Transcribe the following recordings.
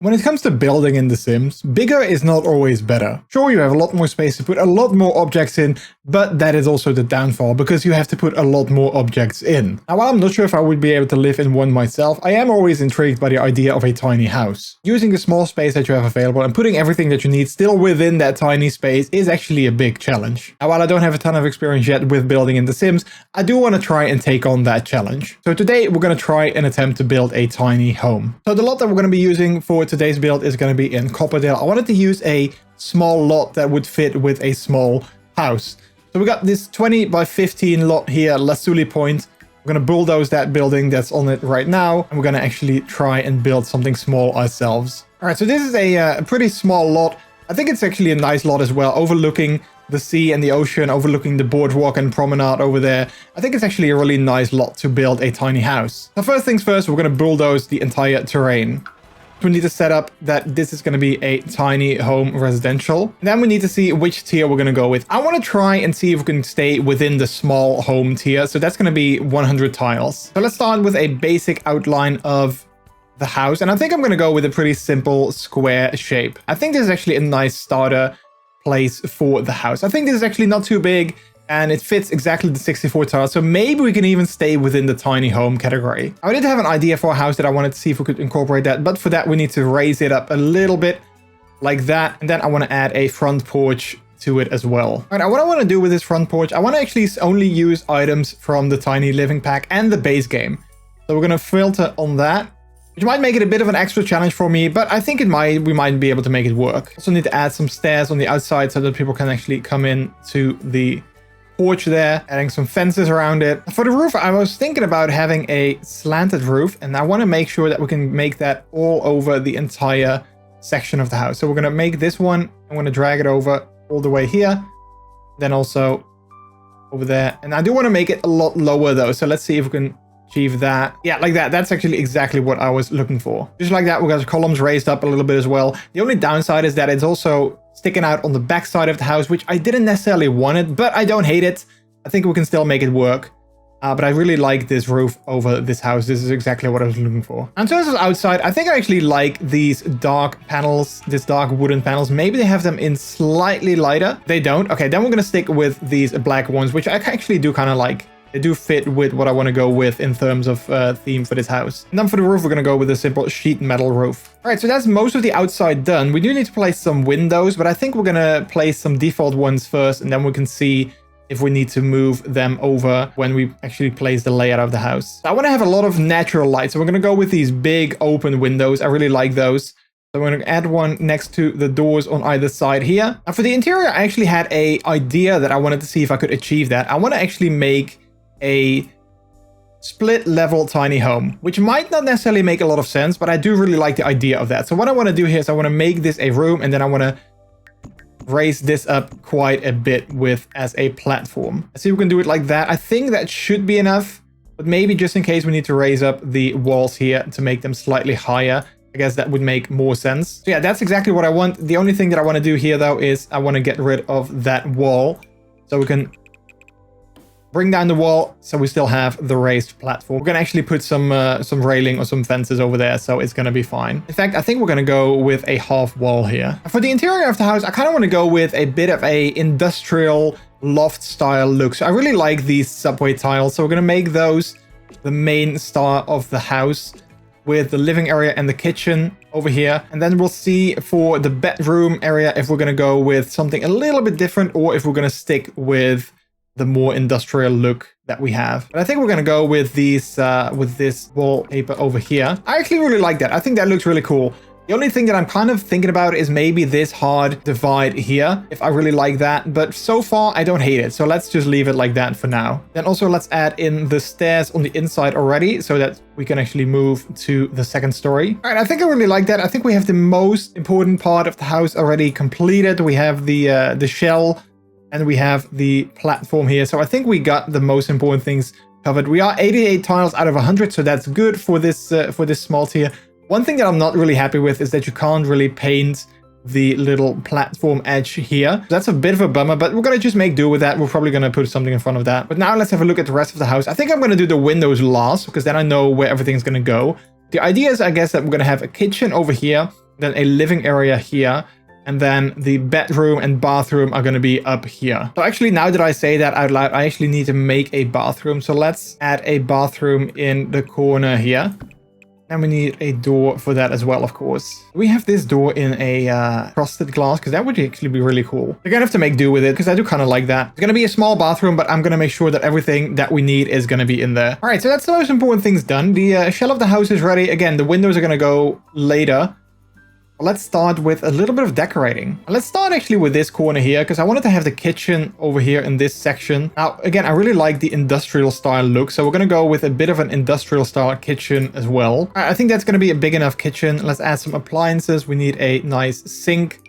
When it comes to building in The Sims, bigger is not always better. Sure, you have a lot more space to put a lot more objects in, but that is also the downfall, because you have to put a lot more objects in. Now, while I'm not sure if I would be able to live in one myself, I am always intrigued by the idea of a tiny house. Using the small space that you have available and putting everything that you need still within that tiny space is actually a big challenge. Now, while I don't have a ton of experience yet with building in The Sims, I do want to try and take on that challenge. So today we're going to try and attempt to build a tiny home. So the lot that we're going to be using for today's build is going to be in Copperdale. I wanted to use a small lot that would fit with a small house. So we got this 20 by 15 lot here, Lazuli Point. We're going to bulldoze that building that's on it right now, and we're going to actually try and build something small ourselves. All right, so this is a pretty small lot. I think it's actually a nice lot as well, overlooking the sea and the ocean, overlooking the boardwalk and promenade over there. I think it's actually a really nice lot to build a tiny house. So first things first, we're going to bulldoze the entire terrain. We need to set up that this is going to be a tiny home residential. And then we need to see which tier we're going to go with. I want to try and see if we can stay within the small home tier. So that's going to be 100 tiles. So let's start with a basic outline of the house. And I think I'm going to go with a pretty simple square shape. I think this is actually a nice starter place for the house. I think this is actually not too big, and it fits exactly the 64 tiles, so maybe we can even stay within the tiny home category. I did have an idea for a house that I wanted to see if we could incorporate that, but for that we need to raise it up a little bit like that, and then I want to add a front porch to it as well. All right, now what I want to do with this front porch, I want to actually only use items from the tiny living pack and the base game. So we're going to filter on that, which might make it a bit of an extra challenge for me, but I think we might be able to make it work. Also need to add some stairs on the outside so that people can actually come in to the porch there, adding some fences around it. For the roof, I was thinking about having a slanted roof, and I want to make sure that we can make that all over the entire section of the house. So we're going to make this one, I'm going to drag it over all the way here, then also over there. And I do want to make it a lot lower though, so let's see if we can achieve that. Yeah, like that. That's actually exactly what I was looking for. Just like that, we got the columns raised up a little bit as well. The only downside is that it's also sticking out on the back side of the house, which I didn't necessarily want it, but I don't hate it. I think we can still make it work. But I really like this roof over this house. This is exactly what I was looking for. In terms of outside, I think I actually like these dark panels, these dark wooden panels. Maybe they have them in slightly lighter. They don't. Okay, then we're going to stick with these black ones, which I actually do kind of like. They do fit with what I want to go with in terms of theme for this house. And then for the roof, we're going to go with a simple sheet metal roof. All right, so that's most of the outside done. We do need to place some windows, but I think we're going to place some default ones first, and then we can see if we need to move them over when we actually place the layout of the house. So I want to have a lot of natural light, so we're going to go with these big open windows. I really like those. So I'm going to add one next to the doors on either side here. And for the interior, I actually had an idea that I wanted to see if I could achieve that. I want to actually make a split level tiny home, which might not necessarily make a lot of sense, but I do really like the idea of that. So what I want to do here is I want to make this a room, and then I want to raise this up quite a bit as a platform. Let's see if we can do it like that. I think that should be enough, but maybe just in case we need to raise up the walls here to make them slightly higher, I guess that would make more sense. So yeah, that's exactly what I want. The only thing that I want to do here though is I want to get rid of that wall so we can bring down the wall so we still have the raised platform. We're going to actually put some railing or some fences over there, so it's going to be fine. In fact, I think we're going to go with a half wall here. For the interior of the house, I kind of want to go with a bit of a industrial loft style look. So I really like these subway tiles, so we're going to make those the main star of the house, with the living area and the kitchen over here. And then we'll see for the bedroom area if we're going to go with something a little bit different, or if we're going to stick with the more industrial look that we have. But I think we're going to go with these with this wallpaper over here. I actually really like that. I think that looks really cool. The only thing that I'm kind of thinking about is maybe this hard divide here, if I really like that. But so far, I don't hate it. So let's just leave it like that for now. Then also let's add in the stairs on the inside already, so that we can actually move to the second story. All right, I think I really like that. I think we have the most important part of the house already completed. We have the shell, and we have the platform here. So I think we got the most important things covered. We are 88 tiles out of 100, so that's good for this small tier. One thing that I'm not really happy with is that you can't really paint the little platform edge here. That's a bit of a bummer, but we're going to just make do with that. We're probably going to put something in front of that. But now let's have a look at the rest of the house. I think I'm going to do the windows last, because then I know where everything's going to go. The idea is, I guess, that we're going to have a kitchen over here. then a living area here, and then the bedroom and bathroom are going to be up here. So actually, now that I say that out loud, I actually need to make a bathroom. So let's add a bathroom in the corner here. And we need a door for that as well, of course. We have this door in a frosted glass, because that would actually be really cool. We're gonna have to make do with it, because I do kind of like that. It's gonna be a small bathroom, but I'm gonna make sure that everything that we need is gonna be in there. All right, so that's the most important things done. The shell of the house is ready. Again, the windows are gonna go later. Let's start with a little bit of decorating. Let's start actually with this corner here, because I wanted to have the kitchen over here in this section. Now, again, I really like the industrial style look, so we're going to go with a bit of an industrial style kitchen as well. I think that's going to be a big enough kitchen. Let's add some appliances. We need a nice sink.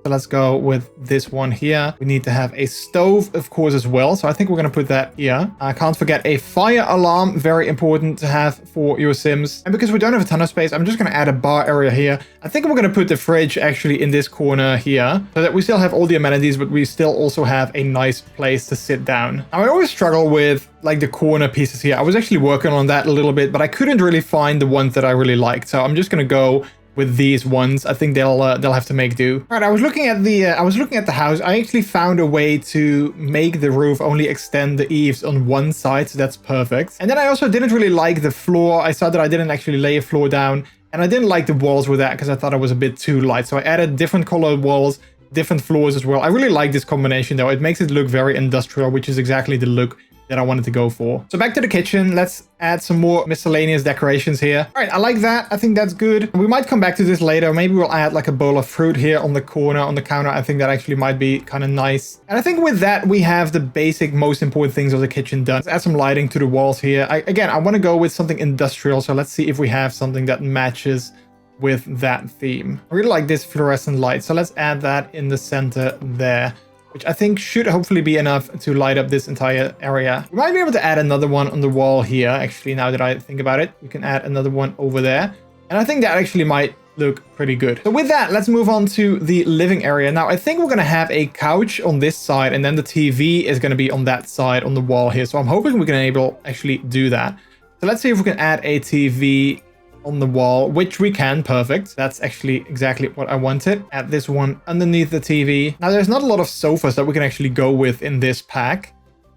So let's go with this one here. We need to have a stove, of course, as well. So I think we're going to put that here. I can't forget a fire alarm. Very important to have for your Sims. And because we don't have a ton of space, I'm just going to add a bar area here. I think we're going to put the fridge actually in this corner here, so that we still have all the amenities, but we still also have a nice place to sit down. Now, I always struggle with like the corner pieces here. I was actually working on that a little bit, but I couldn't really find the ones that I really liked. So I'm just going to go with these ones. I think they'll have to make do. All right, I was looking at the house. I actually found a way to make the roof only extend the eaves on one side, so that's perfect. And then I also didn't really like the floor. I saw that I didn't actually lay a floor down, and I didn't like the walls with that because I thought it was a bit too light. So I added different colored walls, different floors as well. I really like this combination though. It makes it look very industrial, which is exactly the look that I wanted to go for. So back to the kitchen, let's add some more miscellaneous decorations here. All right, I like that. I think that's good. We might come back to this later. Maybe we'll add like a bowl of fruit here on the corner, on the counter. I think that actually might be kind of nice. And I think with that, we have the basic, most important things of the kitchen done. Let's add some lighting to the walls here. Again, I want to go with something industrial. So let's see if we have something that matches with that theme. I really like this fluorescent light. So let's add that in the center there, which I think should hopefully be enough to light up this entire area. We might be able to add another one on the wall here. Actually, now that I think about it, we can add another one over there. And I think that actually might look pretty good. So with that, let's move on to the living area. Now, I think we're going to have a couch on this side, and then the TV is going to be on that side on the wall here. So I'm hoping we can actually do that. So let's see if we can add a TV on the wall, which we can. Perfect. That's actually exactly what I wanted. Add this one underneath the TV. Now, there's not a lot of sofas that we can actually go with in this pack.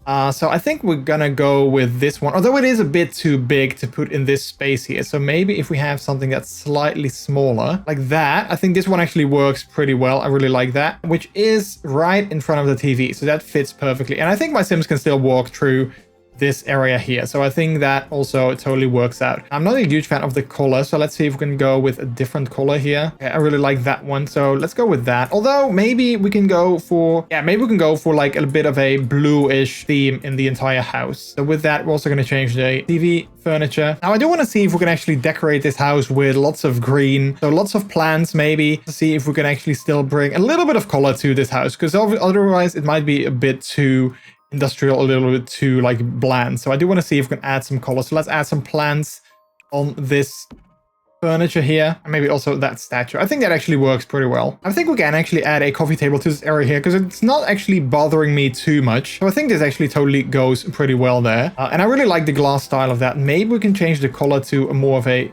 So I think we're gonna go with this one, although it is a bit too big to put in this space here. So maybe if we have something that's slightly smaller, like that, I think this one actually works pretty well. I really like that, which is right in front of the TV. So that fits perfectly. And I think my Sims can still walk through this area here. So I think that also totally works out. I'm not a huge fan of the color, so let's see if we can go with a different color here. Okay, I really like that one, so let's go with that. Although maybe we can go for, like a bit of a bluish theme in the entire house. So with that, we're also going to change the TV furniture. Now I do want to see if we can actually decorate this house with lots of green, so lots of plants maybe, to see if we can actually still bring a little bit of color to this house, because otherwise it might be a bit too industrial, a little bit too like bland. So I do want to see if we can add some color. So let's add some plants on this furniture here, and maybe also that statue. I think that actually works pretty well. I think we can actually add a coffee table to this area here, because it's not actually bothering me too much. So I think this actually totally goes pretty well there. And I really like the glass style of that. Maybe we can change the color to a more of a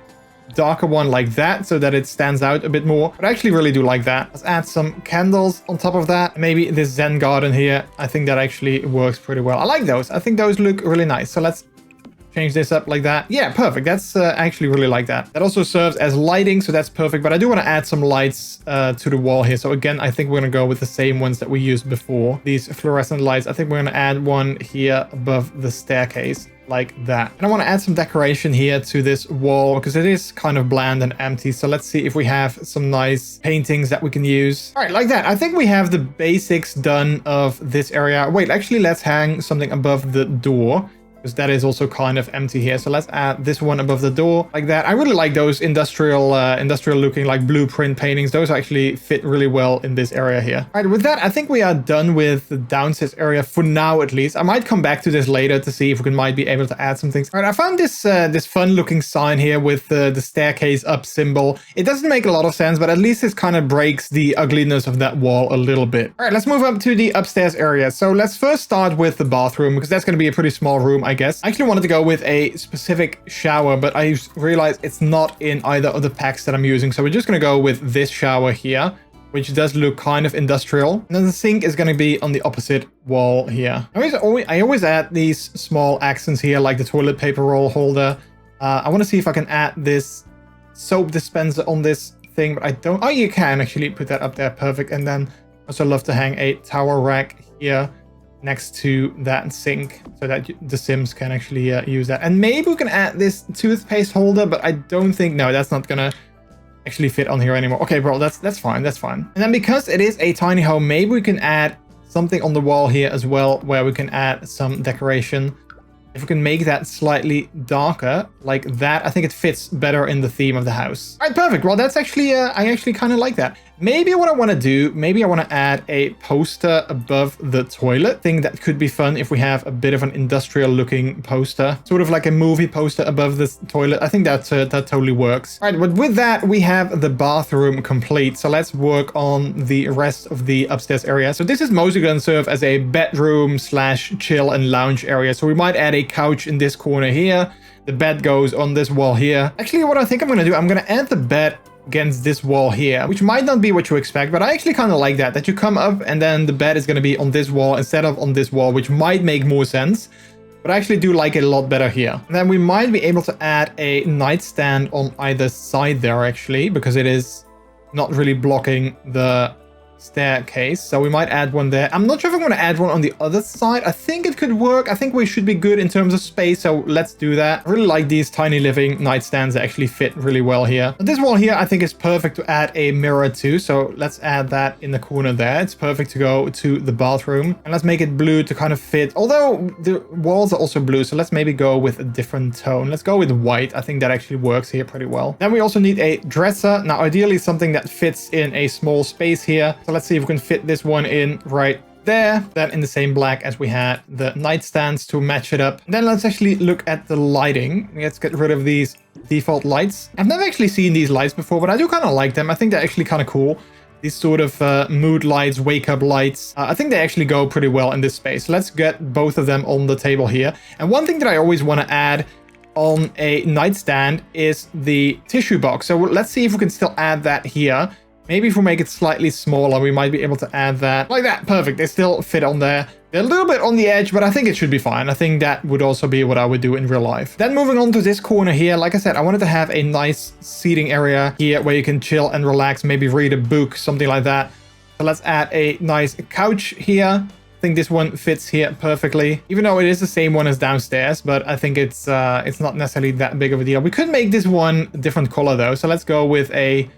darker one like that, so that it stands out a bit more. But I actually really do like that. Let's add some candles on top of that. Maybe this Zen garden here. I think that actually works pretty well. I like those. I think those look really nice. So let's change this up like that. Yeah, perfect. That's actually really like that. That also serves as lighting, so that's perfect. But I do want to add some lights to the wall here. So again, I think we're going to go with the same ones that we used before. These fluorescent lights. I think we're going to add one here above the staircase, like that. And I want to add some decoration here to this wall, because it is kind of bland and empty. So let's see if we have some nice paintings that we can use. All right, like that. I think we have the basics done of this area. Wait, actually, let's hang something above the door, because that is also kind of empty here. So let's add this one above the door like that. I really like those industrial looking like blueprint paintings. Those actually fit really well in this area here. All right, with that, I think we are done with the downstairs area for now, at least. I might come back to this later to see if we might be able to add some things. All right, I found this this fun looking sign here with the staircase up symbol. It doesn't make a lot of sense, but at least it kind of breaks the ugliness of that wall a little bit. All right, let's move up to the upstairs area. So let's first start with the bathroom, because that's going to be a pretty small room, I guess. I actually wanted to go with a specific shower, but I realized it's not in either of the packs that I'm using. So we're just going to go with this shower here, which does look kind of industrial. And then the sink is going to be on the opposite wall here. I always add these small accents here, like the toilet paper roll holder. I want to see if I can add this soap dispenser on this thing, but I don't. Oh, you can actually put that up there. Perfect. And then I also love to hang a towel rack here next to that sink so that the Sims can actually use that. And maybe we can add this toothpaste holder, but I don't think, no, that's not gonna actually fit on here anymore. Okay, bro, that's fine, that's fine. And then because it is a tiny home, maybe we can add something on the wall here as well, where we can add some decoration. If we can make that slightly darker like that, I think it fits better in the theme of the house. All right, perfect. Well, that's actually, I actually kind of like that. Maybe what I want to do, maybe I want to add a poster above the toilet. I think that could be fun if we have a bit of an industrial looking poster, sort of like a movie poster above the toilet. I think that totally works. All right, but with that, we have the bathroom complete. So let's work on the rest of the upstairs area. So this is mostly going to serve as a bedroom / chill and lounge area. So we might add a couch in this corner here. The bed goes on this wall here. Actually, what I think I'm going to do, I'm going to add the bed against this wall here, which might not be what you expect, but I actually kind of like that you come up and then the bed is going to be on this wall instead of on this wall, which might make more sense, but I actually do like it a lot better here. And then we might be able to add a nightstand on either side there, actually, because it is not really blocking the staircase, so we might add one there. I'm not sure if I'm going to add one on the other side. I think it could work. I think we should be good in terms of space, so let's do that. I really like these tiny living nightstands that actually fit really well here. But this wall here I think is perfect to add a mirror to, so let's add that in the corner there. It's perfect to go to the bathroom, and let's make it blue to kind of fit, although the walls are also blue, so let's maybe go with a different tone. Let's go with white. I think that actually works here pretty well. Then we also need a dresser. Now ideally something that fits in a small space here, so let's see if we can fit this one in right there. Then in the same black as we had the nightstands to match it up. Then let's actually look at the lighting. Let's get rid of these default lights. I've never actually seen these lights before, but I do kind of like them. I think they're actually kind of cool. These sort of mood lights, wake up lights. I think they actually go pretty well in this space. Let's get both of them on the table here. And one thing that I always want to add on a nightstand is the tissue box. So let's see if we can still add that here. Maybe if we make it slightly smaller, we might be able to add that like that. Perfect. They still fit on there. They're a little bit on the edge, but I think it should be fine. I think that would also be what I would do in real life. Then moving on to this corner here, like I said, I wanted to have a nice seating area here where you can chill and relax, maybe read a book, something like that. So let's add a nice couch here. I think this one fits here perfectly, even though it is the same one as downstairs, but I think it's not necessarily that big of a deal. We could make this one a different color though. So let's go with a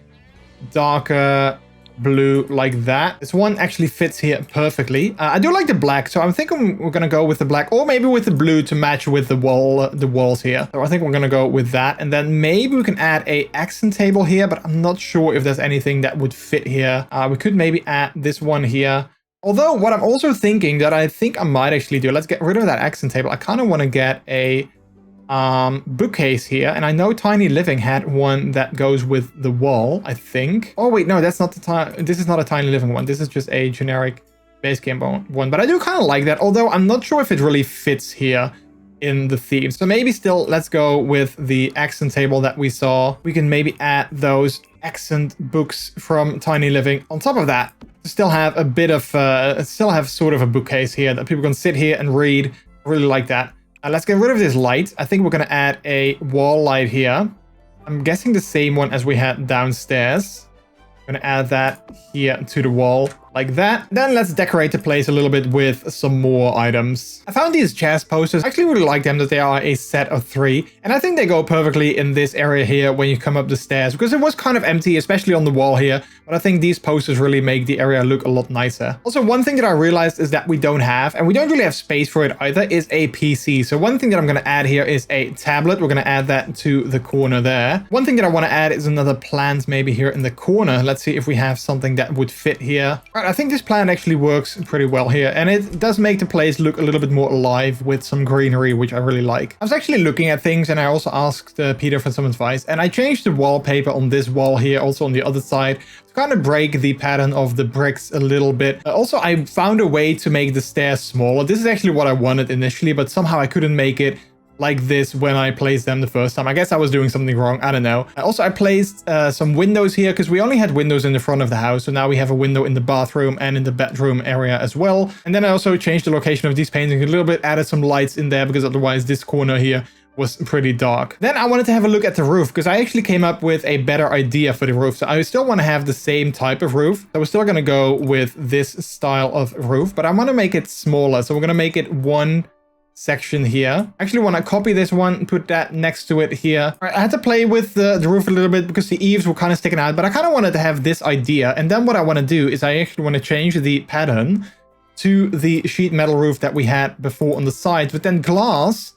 darker blue like that. This one actually fits here perfectly. I do like the black, so I'm thinking we're gonna go with the black, or maybe with the blue to match with the walls here. So I think we're gonna go with that, and then maybe we can add a accent table here, but I'm not sure if there's anything that would fit here. We could maybe add this one here. Although what I'm also thinking that I think I might actually do, let's get rid of that accent table. I kind of want to get a bookcase here, and I know Tiny Living had one that goes with the wall, I think. Oh wait, no, that's not this is not a Tiny Living one. This is just a generic base game one, but I do kind of like that, although I'm not sure if it really fits here in the theme. So maybe still let's go with the accent table that we saw. We can maybe add those accent books from Tiny Living on top of that to still have a bit of still have sort of a bookcase here that people can sit here and read. I really like that. Let's get rid of this light. I think we're going to add a wall light here. I'm guessing the same one as we had downstairs. I'm going to add that here to the wall like that. Then let's decorate the place a little bit with some more items. I found these chairs posters. I actually really like them, that they are a set of 3. And I think they go perfectly in this area here when you come up the stairs, because it was kind of empty, especially on the wall here. But I think these posters really make the area look a lot nicer. Also, one thing that I realized is that we don't have, and we don't really have space for it either, is a PC. So one thing that I'm going to add here is a tablet. We're going to add that to the corner there. One thing that I want to add is another plant maybe here in the corner. Let's see if we have something that would fit here. All right, I think this plan actually works pretty well here, and it does make the place look a little bit more alive with some greenery, which I really like. I was actually looking at things, and I also asked Peter for some advice, and I changed the wallpaper on this wall here, also on the other side, to kind of break the pattern of the bricks a little bit. Also, I found a way to make the stairs smaller. This is actually what I wanted initially, but somehow I couldn't make it like this when I placed them the first time. I guess I was doing something wrong. I don't know. Also, I placed some windows here because we only had windows in the front of the house. So now we have a window in the bathroom and in the bedroom area as well. And then I also changed the location of these paintings a little bit, added some lights in there because otherwise this corner here was pretty dark. Then I wanted to have a look at the roof because I actually came up with a better idea for the roof. So I still want to have the same type of roof. So we're still going to go with this style of roof, but I want to make it smaller. So we're going to make it one section here. Actually want to copy this one, put that next to it here. All right, I had to play with the roof a little bit because the eaves were kind of sticking out, but I kind of wanted to have this idea. And then what I want to do is I actually want to change the pattern to the sheet metal roof that we had before on the sides, but then glass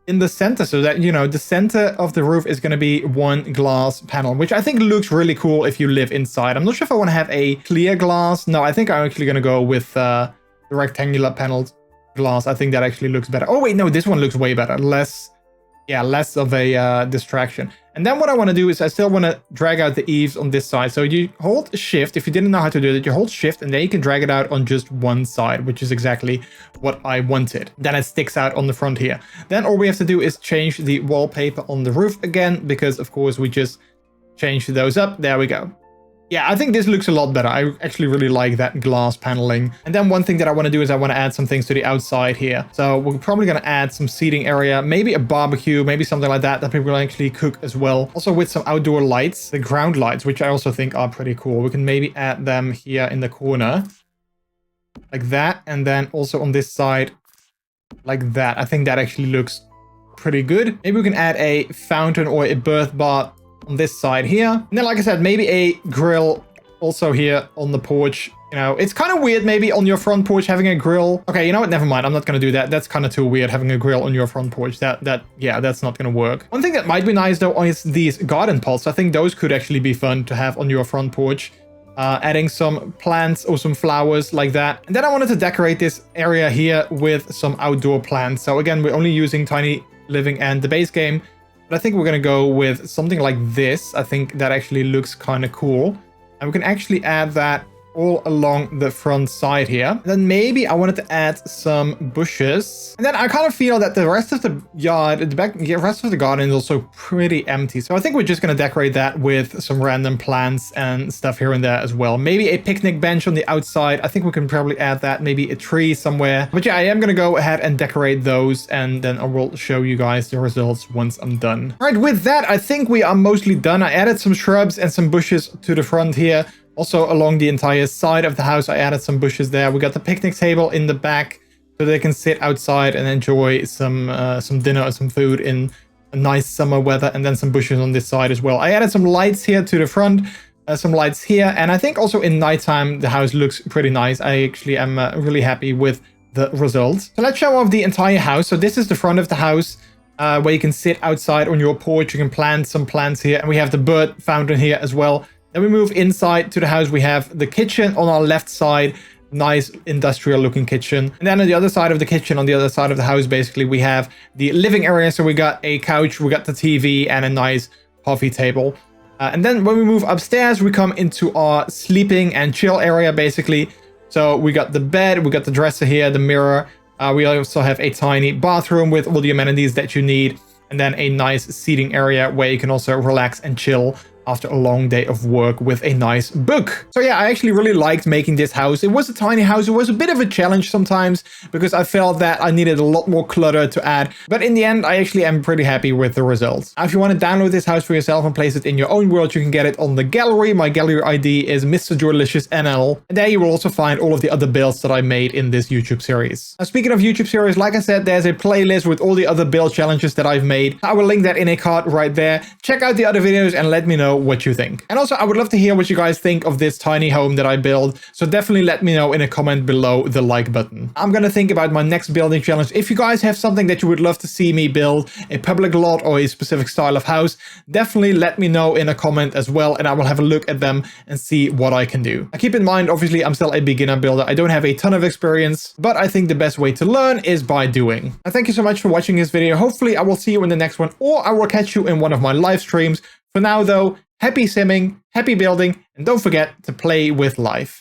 in the center, so that, you know, the center of the roof is going to be one glass panel, which I think looks really cool if you live inside. I'm not sure if I want to have a clear glass. No, I think I'm actually going to go with the rectangular paneled glass. I think that actually looks better. Oh wait, no, this one looks way better. Less of a distraction. And then what I want to do is I still want to drag out the eaves on this side. So you hold shift. If you didn't know how to do it, you hold shift and then you can drag it out on just one side, which is exactly what I wanted. Then it sticks out on the front here. Then all we have to do is change the wallpaper on the roof again, because of course we just changed those up. There we go. Yeah, I think this looks a lot better. I actually really like that glass paneling. And then one thing that I want to do is I want to add some things to the outside here. So we're probably going to add some seating area, maybe a barbecue, maybe something like that people will actually cook as well. Also with some outdoor lights, the ground lights, which I also think are pretty cool. We can maybe add them here in the corner like that. And then also on this side like that. I think that actually looks pretty good. Maybe we can add a fountain or a birth bath on this side here. And then, like I said, maybe a grill also here on the porch. You know, it's kind of weird maybe on your front porch having a grill. Okay, you know what? Never mind. I'm not going to do that. That's kind of too weird having a grill on your front porch. Yeah, that's not going to work. One thing that might be nice though is these garden pots. I think those could actually be fun to have on your front porch. Adding some plants or some flowers like that. And then I wanted to decorate this area here with some outdoor plants. So again, we're only using Tiny Living and the base game. But I think we're going to go with something like this. I think that actually looks kind of cool. And we can actually add that all along the front side here. And then maybe I wanted to add some bushes. And then I kind of feel that the rest of the yard, the rest of the garden is also pretty empty. So I think we're just going to decorate that with some random plants and stuff here and there as well. Maybe a picnic bench on the outside. I think we can probably add that. Maybe a tree somewhere. But yeah, I am going to go ahead and decorate those. And then I will show you guys the results once I'm done. All right, with that, I think we are mostly done. I added some shrubs and some bushes to the front here. Also, along the entire side of the house, I added some bushes there. We got the picnic table in the back so they can sit outside and enjoy some dinner or some food in a nice summer weather. And then some bushes on this side as well. I added some lights here to the front, some lights here. And I think also in nighttime, the house looks pretty nice. I actually am really happy with the results. So let's show off the entire house. So this is the front of the house. Where you can sit outside on your porch. You can plant some plants here. And we have the bird fountain here as well. Then we move inside to the house. We have the kitchen on our left side. Nice industrial looking kitchen. And then on the other side of the kitchen, on the other side of the house, basically, we have the living area. So we got a couch, we got the TV and a nice coffee table. And then when we move upstairs, we come into our sleeping and chill area, basically. So we got the bed, we got the dresser here, the mirror. We also have a tiny bathroom with all the amenities that you need. And then a nice seating area where you can also relax and chill after a long day of work with a nice book. So yeah, I actually really liked making this house. It was a tiny house. It was a bit of a challenge sometimes because I felt that I needed a lot more clutter to add. But in the end, I actually am pretty happy with the results. Now, if you want to download this house for yourself and place it in your own world, you can get it on the gallery. My gallery ID is MrJordilicious NL. And there you will also find all of the other builds that I made in this YouTube series. Now, speaking of YouTube series, like I said, there's a playlist with all the other build challenges that I've made. I will link that in a card right there. Check out the other videos and let me know what you think. And also, I would love to hear what you guys think of this tiny home that I built, so definitely let me know in a comment below the like button. I'm gonna think about my next building challenge. If you guys have something that you would love to see me build, a public lot or a specific style of house, definitely let me know in a comment as well, and I will have a look at them and see what I can do. Now, keep in mind, obviously, I'm still a beginner builder. I don't have a ton of experience, but I think the best way to learn is by doing. Now, thank you so much for watching this video. Hopefully, I will see you in the next one, or I will catch you in one of my live streams. For now, though, happy simming, happy building, and don't forget to play with life.